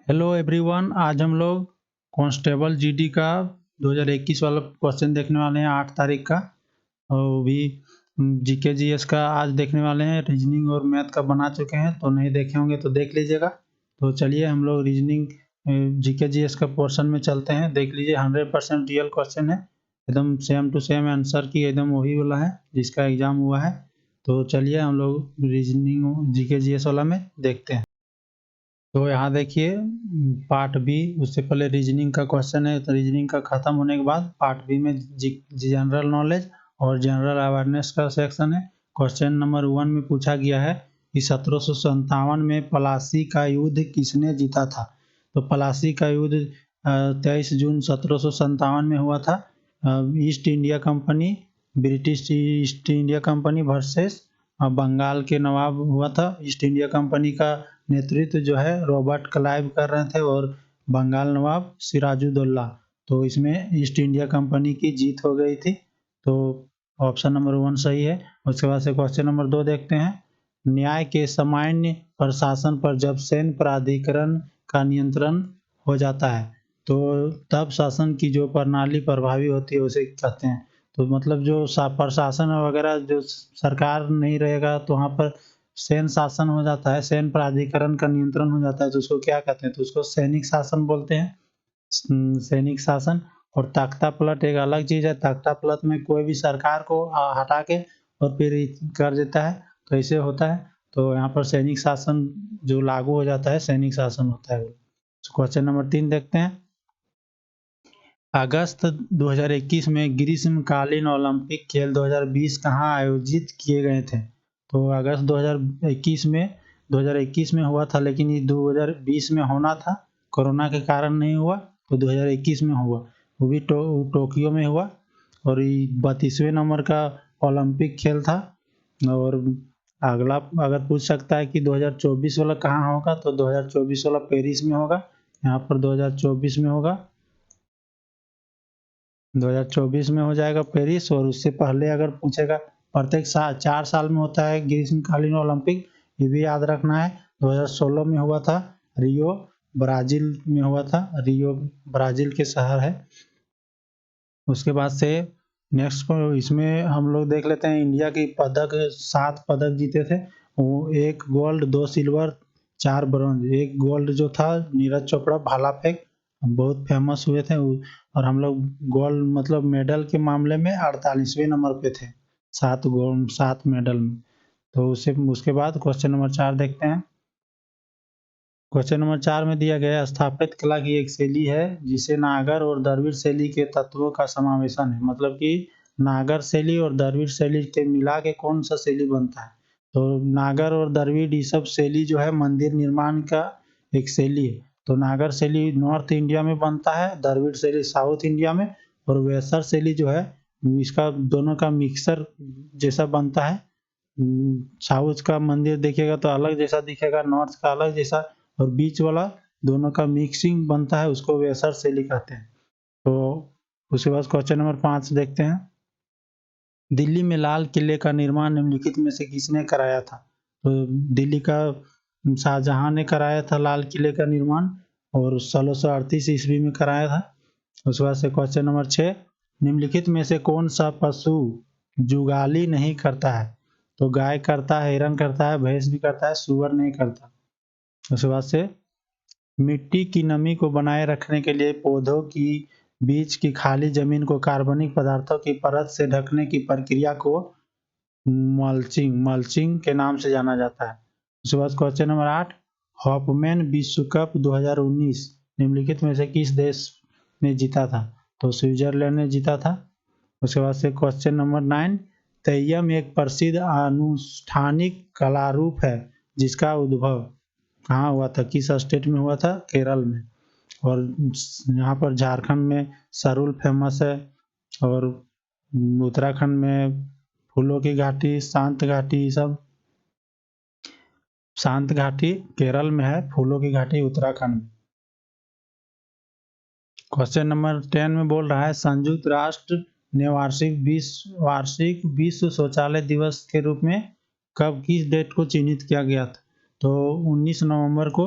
Hello everyone, आज हम लोग कांस्टेबल जीडी का 2021 वाला क्वेश्चन देखने वाले हैं 8 तारीख का। और वो भी जीके जीएस का आज देखने वाले हैं। रीजनिंग और मैथ का बना चुके हैं, तो नहीं देखे होंगे तो देख लीजिएगा। तो चलिए हम लोग रीजनिंग जीके जीएस का पोर्शन में चलते हैं। देख लीजिए 100% रियल क्वेश्चन है, एकदम सेम टू सेम आंसर की एकदम वही वाला है जिसका एग्जाम हुआ है। तो चलिए हम लोग रीजनिंग जीके जीएस वाला में देखते हैं। तो यहाँ देखिए पार्ट बी, उससे पहले रीजनिंग का क्वेश्चन है। तो रीजनिंग का खत्म होने के बाद पार्ट बी में जनरल नॉलेज और जनरल अवेयरनेस का सेक्शन है। क्वेश्चन नंबर 1 में पूछा गया है कि 1757 में प्लासी का युद्ध किसने जीता था। तो प्लासी का युद्ध 23 जून 1757 में हुआ था। East India Company, British East India Company versus Bengal के नवाब हुआ था। ईस्ट इंडिया कंपनी का नेतृत्व जो है रॉबर्ट क्लाइव कर रहे थे और बंगाल नवाब सिराजुद्दौला। तो इसमें ईस्ट इंडिया कंपनी की जीत हो गई थी। तो ऑप्शन नंबर 1 सही है। उसके बाद से क्वेश्चन नंबर 2 देखते हैं। न्याय के सामान्य प्रशासन पर जब सैन्य प्राधिकरण का नियंत्रण हो जाता है तो तब शासन की जो प्रणाली प्रभावी होती है उसे कहते हैं। तो मतलब जो प्रशासन वगैरह जो सरकार नहीं रहेगा तो वहाँ पर सैन्य शासन हो जाता है, सैन्य प्राधिकरण का नियंत्रण हो जाता है, तो उसको क्या कहते हैं? तो उसको सैनिक शासन बोलते हैं। सैनिक शासन। और तख्ता पलट एक अलग चीज है। तख्ता पलट में कोई भी सरकार को हटा के और फिर कर देता है, तो ऐसे होता है। तो यहाँ पर सैनिक शासन जो लागू हो जाता है सैनिक शासन होता है। क्वेश्चन नंबर 3 देखते हैं। अगस्त 2021 में ग्रीष्मकालीन ओलंपिक खेल 2020 कहाँ आयोजित किए गए थे? तो अगस्त 2021 में हुआ था, लेकिन ये 2020 में होना था, कोरोना के कारण नहीं हुआ, तो 2021 में हुआ। वो भी टोक्यो में हुआ। और ये 32वें नंबर का ओलंपिक खेल था। और अगला अगर पूछ सकता है कि 2024 वाला कहाँ होगा, तो 2024 वाला पेरिस में होगा। यहाँ पर 2024 में होगा, 2024 में हो जाएगा पेरिस। और उससे पहले अगर पूछेगा, प्रत्येक साल 4 साल में होता है ग्रीष्मकालीन ओलंपिक, ये भी याद रखना है। 2016 में हुआ था, रियो ब्राजील में हुआ था। रियो ब्राजील के शहर है। उसके बाद से नेक्स्ट को इसमें हम लोग देख लेते हैं। इंडिया की पदक 7 पदक जीते थे। वो 1 गोल्ड 2 सिल्वर 4 ब्रॉन्ज। 1 गोल्ड जो था नीरज चोपड़ा भाला फेंक बहुत फेमस हुए थे। और हम लोग गोल्ड मतलब मेडल के मामले में 48वें नंबर पे थे, 7 गोल्ड 7 मेडल में। तो उसके बाद क्वेश्चन नंबर 4 देखते हैं। क्वेश्चन नंबर 4 में दिया गया स्थापित कला की एक शैली है जिसे नागर और द्रविड़ शैली के तत्वों का समावेशन है। मतलब कि नागर शैली और द्रविड़ शैली के मिला के कौन सा शैली बनता है? तो नागर और द्रविड़ ये सब शैली जो है मंदिर निर्माण का एक शैली है। तो नागर शैली नॉर्थ इंडिया में बनता है, द्रविड़ शैली साउथ इंडिया में। और वेसर शैली जो है इसका दोनों का मिक्सर जैसा बनता है। साउथ का मंदिर देखिएगा तो अलग जैसा दिखेगा, नॉर्थ का अलग जैसा, और बीच वाला दोनों का मिक्सिंग बनता है, उसको वेसर शैली कहते हैं। तो उसके बाद क्वेश्चन नंबर 5 देखते हैं। दिल्ली में लाल किले का निर्माण निम्नलिखित में से किसने कराया था? तो दिल्ली का शाहजहां ने कराया था लाल किले का निर्माण, और 1638 ईस्वी में कराया था। उसके बाद से क्वेश्चन नंबर 6, निम्नलिखित में से कौन सा पशु जुगाली नहीं करता है? तो गाय करता है, हिरण करता है, भैंस भी करता है, सुअर नहीं करता। उसके बाद से मिट्टी की नमी को बनाए रखने के लिए पौधों की बीच की खाली जमीन को कार्बनिक पदार्थों की परत से ढकने की प्रक्रिया को मल्चिंग मल्चिंग के नाम से जाना जाता है। उसके बाद क्वेश्चन नंबर 8, हॉपमैन विश्व कप 2019 निम्नलिखित में से किस देश ने जीता था? तो स्विट्जरलैंड ने जीता था। उसके बाद से क्वेश्चन नंबर 9, तेय्यम एक प्रसिद्ध अनुष्ठानिक कला रूप है जिसका उद्भव कहाँ हुआ था, किस स्टेट में हुआ था? केरल में। और यहाँ पर झारखंड में सरुल फेमस है। और उत्तराखंड में फूलों की घाटी, शांत घाटी, सब शांत घाटी केरल में है, फूलों की घाटी उत्तराखंड में। क्वेश्चन नंबर 10 में बोल रहा है संयुक्त राष्ट्र ने वार्षिक विश्व शौचालय दिवस के रूप में कब किस डेट को चिन्हित किया गया था? तो 19 नवंबर को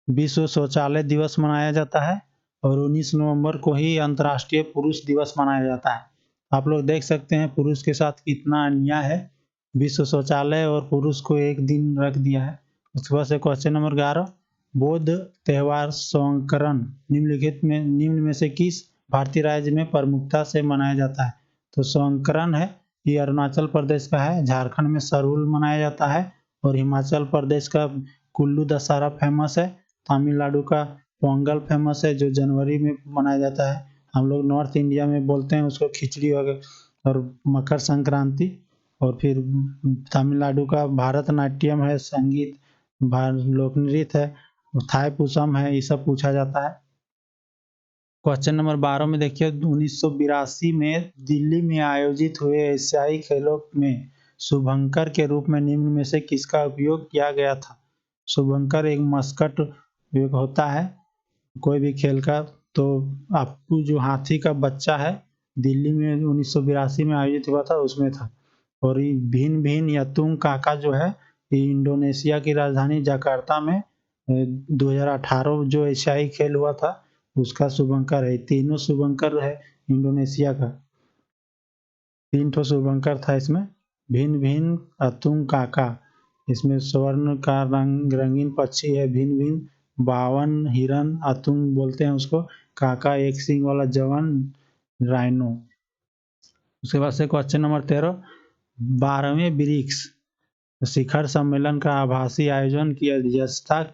विश्व शौचालय दिवस मनाया जाता है और 19 नवंबर को ही अंतर्राष्ट्रीय पुरुष दिवस मनाया जाता है। आप लोग देख सकते हैं पुरुष के साथ कितना अन्याय है, विश्व शौचालय और पुरुष को एक दिन रख दिया है। उसके बाद से क्वेश्चन नंबर 11, बौद्ध त्योहार संकरण निम्न में से किस भारतीय राज्य में प्रमुखता से मनाया जाता है? तो संकरण है, ये अरुणाचल प्रदेश का है, झारखंड में सरहुल मनाया जाता है और हिमाचल प्रदेश का कुल्लू दशहरा फेमस है, तमिलनाडु का पोंगल फेमस है जो जनवरी में मनाया जाता है। हम लोग नॉर्थ इंडिया में बोलते हैं उसको खिचड़ी वगैरह और मकर संक्रांति। और फिर तमिलनाडु का भारतनाट्यम है, संगीत लोक नृत्य है, थाईपुसम है, ये सब पूछा जाता है। क्वेश्चन नंबर 12 में देखिए 1982 में दिल्ली में आयोजित हुए एशियाई खेलों में शुभंकर के रूप में निम्न में से किसका उपयोग किया गया था? शुभंकर एक मस्कट एक होता है कोई भी खेल का, तो आपको जो हाथी का बच्चा है दिल्ली में 1982 में आयोजित हुआ था उसमें था। और ये भिन भिन यतुंग काका जो है ये इंडोनेशिया की राजधानी जकार्ता में 2018 जो एशियाई खेल हुआ था उसका शुभंकर है। तीनों शुभंकर है इंडोनेशिया का, 3 ठो शुभंकर था इसमें। भिन भिन अतुंग काका, इसमें स्वर्ण का रंगीन पक्षी है भिन भिन, बावन हिरन अतुंग बोलते हैं उसको, काका एक सिंग वाला जवान राइनो। उसके बाद से क्वेश्चन नंबर 13, 12वें ब्रिक्स शिखर सम्मेलन का आभासी आयोजन की अध्यक्षता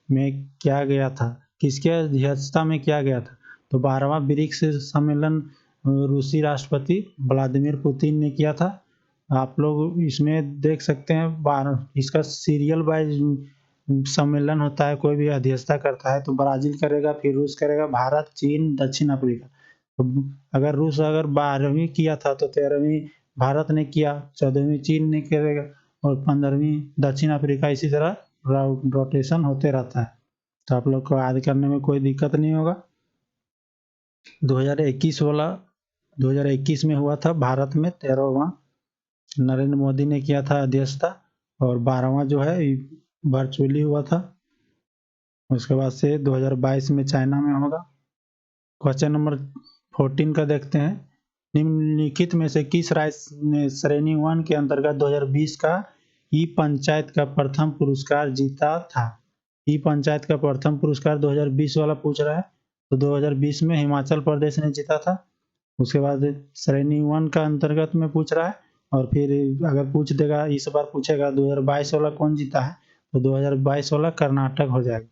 में किया गया था? किसके अध्यक्षता में किया गया था? तो 12वां ब्रिक्स सम्मेलन रूसी राष्ट्रपति व्लादिमीर पुतिन ने किया था। आप लोग इसमें देख सकते हैं इसका सीरियल वाइज सम्मेलन होता है, कोई भी अध्यक्षता करता है तो ब्राजील करेगा, फिर रूस करेगा, भारत, चीन, दक्षिण अफ्रीका। तो अगर रूस 12वीं किया था तो 13वीं भारत ने किया, 14वीं चीन ने करेगा और 15वीं दक्षिण अफ्रीका, इसी तरह रोटेशन होते रहता है। तो आप लोग को याद करने में कोई दिक्कत नहीं होगा। 2021 में हुआ था भारत में 13वां, नरेंद्र मोदी ने किया था अध्यक्षता, और 12वां जो है वर्चुअली हुआ था। उसके बाद से 2022 में चाइना में होगा। क्वेश्चन नंबर 14 का देखते हैं, निम्नलिखित में से किस राज्य ने श्रेणी 1 के अंतर्गत 2020 का ई पंचायत का प्रथम पुरस्कार जीता था? ई पंचायत का प्रथम पुरस्कार 2020 वाला पूछ रहा है, तो 2020 में हिमाचल प्रदेश ने जीता था। उसके बाद श्रेणी 1 का अंतर्गत में पूछ रहा है, और फिर अगर पूछ देगा इस बार पूछेगा 2022 वाला कौन जीता है, तो 2022 वाला कर्नाटक हो जाएगा।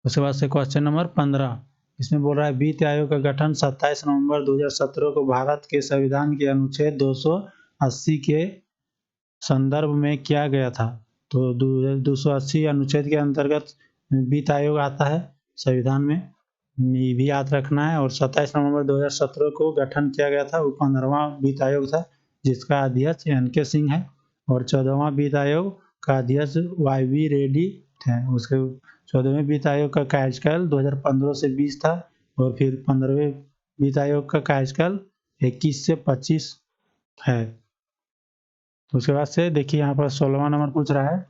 उसके बाद से क्वेश्चन नंबर 15, इसमें बोल रहा है वित्त आयोग का गठन 27 नवंबर 2017 को भारत के संविधान के अनुच्छेद 280 के संदर्भ में किया गया था। तो 280 अनुच्छेद के अंतर्गत वित्त आयोग आता है संविधान में, ये भी याद रखना है। और 27 नवंबर 2017 को गठन किया गया था, वो 15वां वित्त आयोग था जिसका अध्यक्ष NK सिंह है, और 14वां वित्त आयोग का अध्यक्ष YV रेड्डी थे। उसके 14वें वित्त आयोग का कार्यकाल 2015 से 20 था, और फिर 15वें वित्त आयोग का कार्यकाल 21 से 25 है। उसके बाद से देखिए यहाँ पर 16वां नंबर पूछ रहा है,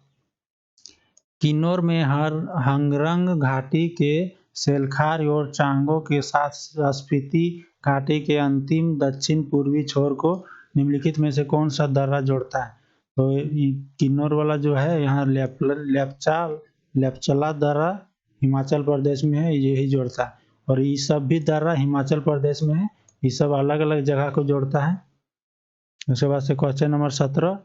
किन्नौर में हंगरंग घाटी के सेलखार और चांगो के साथ स्पीति घाटी के अंतिम दक्षिण पूर्वी छोर को निम्नलिखित में से कौन सा दर्रा जोड़ता है? तो किन्नौर वाला जो है यहाँ लेपचला दर्रा हिमाचल प्रदेश में है, यही जोड़ता है। और ये सब भी दर्रा हिमाचल प्रदेश में है, ये सब अलग अलग जगह को जोड़ता है। उसके बाद से क्वेश्चन नंबर 17,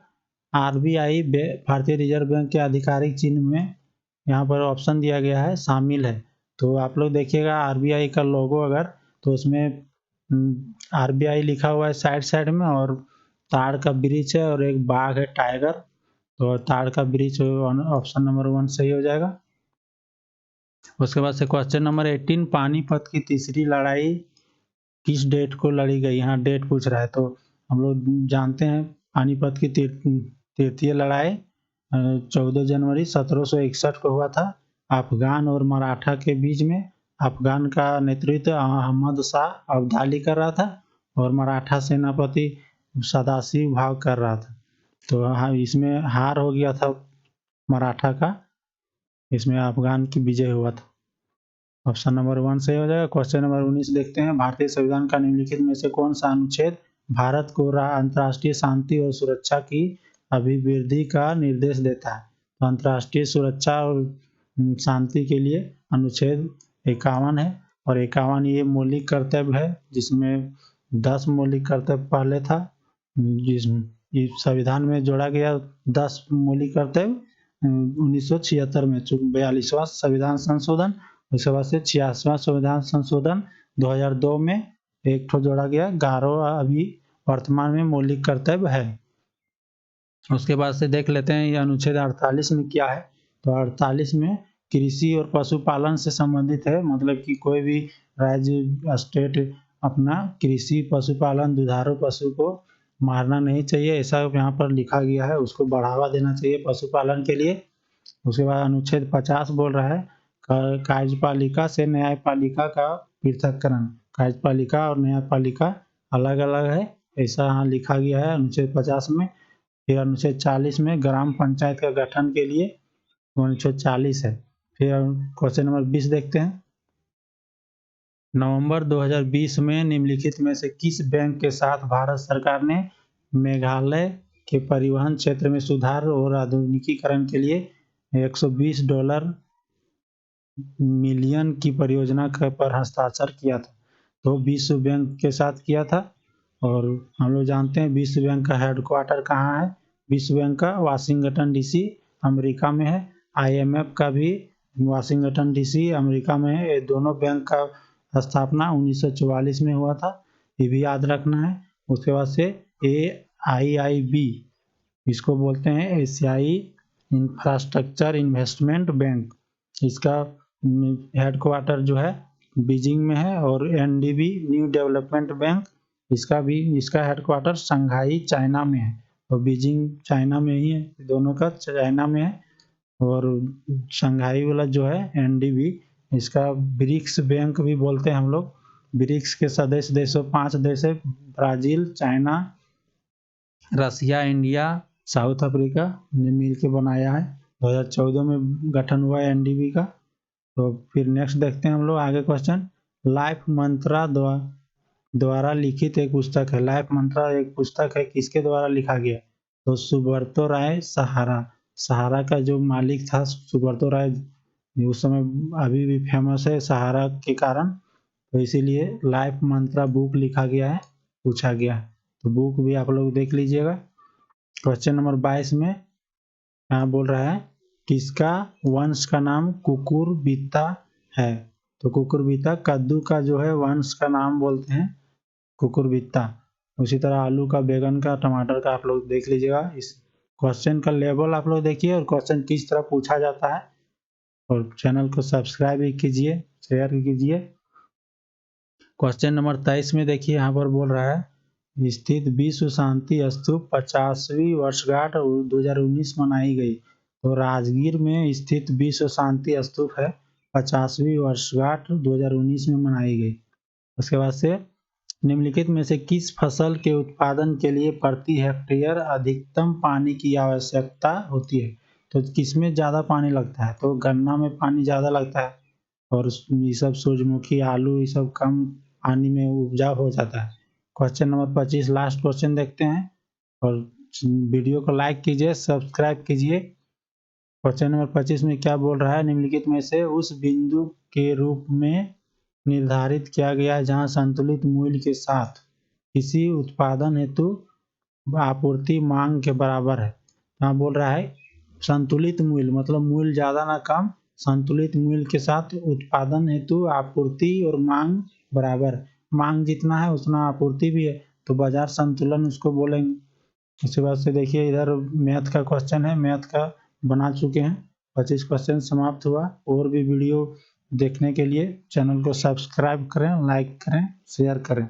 RBI भारतीय रिजर्व बैंक के आधिकारिक चिन्ह में यहाँ पर ऑप्शन दिया गया है शामिल है। तो आप लोग देखिएगा RBI का लोगो अगर, तो उसमें RBI लिखा हुआ है साइड में, और ताड़ का वृक्ष है और एक बाघ है टाइगर, तो ताड़ का वृक्ष ऑप्शन नंबर 1 सही हो जाएगा। उसके बाद से क्वेश्चन नंबर 18, पानीपत की तीसरी लड़ाई किस डेट को लड़ी गई? यहाँ डेट पूछ रहा है, तो हम लोग जानते हैं पानीपत की तृतीय लड़ाई 14 जनवरी 1761 को हुआ था, अफगान और मराठा के बीच में। अफगान का नेतृत्व अहमद शाह अब्दाली कर रहा था और मराठा सेनापति सदाशिव भाव कर रहा था। तो इसमें हार हो गया था मराठा का, इसमें अफगान की विजय हुआ था। ऑप्शन नंबर 1 सही हो जाएगा। क्वेश्चन नंबर 19 देखते हैं, भारतीय संविधान का निम्नलिखित में से कौन सा अनुच्छेद भारत को अंतर्राष्ट्रीय शांति और सुरक्षा की अभिवृद्धि का निर्देश देता है? तो अंतर्राष्ट्रीय सुरक्षा और शांति के लिए अनुच्छेद 51 है, और 51 ये मौलिक कर्तव्य है, जिसमें 10 मौलिक कर्तव्य पहले था, जिस संविधान में जोड़ा गया 10 मौलिक कर्तव्य 1976 में, 42वां संविधान संशोधन, उसके बाद से 86वां संविधान संशोधन 2002 में एक ठो जोड़ा गया, 11वां अभी वर्तमान में मौलिक कर्तव्य है। उसके बाद से देख लेते हैं ये अनुच्छेद 48 में क्या है। तो 48 में कृषि और पशुपालन से संबंधित है, मतलब कि कोई भी राज्य स्टेट अपना कृषि पशुपालन दुधारू पशु को मारना नहीं चाहिए, ऐसा यहाँ पर लिखा गया है। उसको बढ़ावा देना चाहिए पशुपालन के लिए। उसके बाद अनुच्छेद 50 बोल रहा है कार्यपालिका से न्यायपालिका का पृथककरण। कार्यपालिका और न्यायपालिका अलग अलग है, ऐसा यहाँ लिखा गया है अनुच्छेद 50 में। फिर अनुच्छेद 40 में ग्राम पंचायत का गठन के लिए अनुच्छेद 40 है। फिर क्वेश्चन नंबर 20 देखते हैं, नवंबर 2020 में निम्नलिखित में से किस बैंक के साथ भारत सरकार ने मेघालय के परिवहन क्षेत्र में सुधार और आधुनिकीकरण के लिए $120 मिलियन की परियोजना पर हस्ताक्षर किया था? तो विश्व बैंक के साथ किया था। और हम लोग जानते हैं विश्व बैंक का हेडक्वार्टर कहाँ है? विश्व बैंक का वाशिंगटन डीसी अमेरिका में है। IMF का भी वाशिंगटन डीसी अमेरिका में है। ये दोनों बैंक का स्थापना 1944 में हुआ था, ये भी याद रखना है। उसके बाद से AIIB, इसको बोलते हैं एशियाई इंफ्रास्ट्रक्चर इन्वेस्टमेंट बैंक, इसका हेडक्वार्टर जो है बीजिंग में है। और NDB न्यू डेवलपमेंट बैंक, इसका हेडक्वार्टर शंघाई चाइना में है, और बीजिंग चाइना में ही है, दोनों का चाइना में है। और शंघाई वाला जो है NDB, इसका ब्रिक्स बैंक भी बोलते हैं हम लोग। ब्रिक्स के सदस्य देशों 5 देश है, ब्राजील, चाइना, रसिया, इंडिया, साउथ अफ्रीका ने मिल के बनाया है। 2014 में गठन हुआ है NDB का। तो फिर नेक्स्ट देखते हैं हम लोग आगे क्वेश्चन, लाइफ मंत्रा द्वारा लिखित एक पुस्तक है। लाइफ मंत्रा एक पुस्तक है, किसके द्वारा लिखा गया? तो सुब्रतो राय सहारा का जो मालिक था सुब्रतो राय, उस समय अभी भी फेमस है सहारा के कारण, तो इसीलिए लाइफ मंत्रा बुक लिखा गया है, पूछा गया है। तो बुक भी आप लोग देख लीजिएगा। क्वेश्चन नंबर 22 में यहाँ बोल रहा है किसका वंश का नाम कुकुरबिता है? तो कुकुरबिता कद्दू का जो है वंश का नाम बोलते हैं कुकुरबिता। उसी तरह आलू का, बैगन का, टमाटर का आप लोग देख लीजिएगा। इस क्वेश्चन का लेवल आप लोग देखिए और क्वेश्चन किस तरह पूछा जाता है। और चैनल को सब्सक्राइब भी कीजिए, शेयर कीजिए। क्वेश्चन नंबर 23 में देखिए यहाँ पर बोल रहा है स्थित विश्व शांति स्तूप 50वीं वर्षगांठ 2019 मनाई गई। तो राजगीर में स्थित विश्व शांति स्तूप है, 50वीं वर्षगांठ 2019 में मनाई गई। उसके बाद से निम्नलिखित में से किस फसल के उत्पादन के लिए प्रति हेक्टेयर अधिकतम पानी की आवश्यकता होती है? तो किसमें ज़्यादा पानी लगता है? तो गन्ना में पानी ज़्यादा लगता है, और ये सब सूरजमुखी, आलू, ये सब कम पानी में उपजाऊ हो जाता है। क्वेश्चन नंबर 25 लास्ट क्वेश्चन देखते हैं, और वीडियो को लाइक कीजिए, सब्सक्राइब कीजिए। क्वेश्चन नंबर 25 में क्या बोल रहा है, निम्नलिखित में से उस बिंदु के रूप में निर्धारित किया गया है जहां संतुलित मूल्य के साथ किसी उत्पादन हेतु आपूर्ति मांग के बराबर है। यहाँ बोल रहा है संतुलित मूल्य, मतलब मूल्य ज़्यादा ना कम, संतुलित मूल्य के साथ उत्पादन हेतु आपूर्ति और मांग बराबर। मांग जितना है उतना आपूर्ति भी है, तो बाजार संतुलन उसको बोलेंगे। उसके बाद से देखिए इधर मैथ का क्वेश्चन है, मैथ का बना चुके हैं। 25 क्वेश्चन समाप्त हुआ। और भी वीडियो देखने के लिए चैनल को सब्सक्राइब करें, लाइक करें, शेयर करें।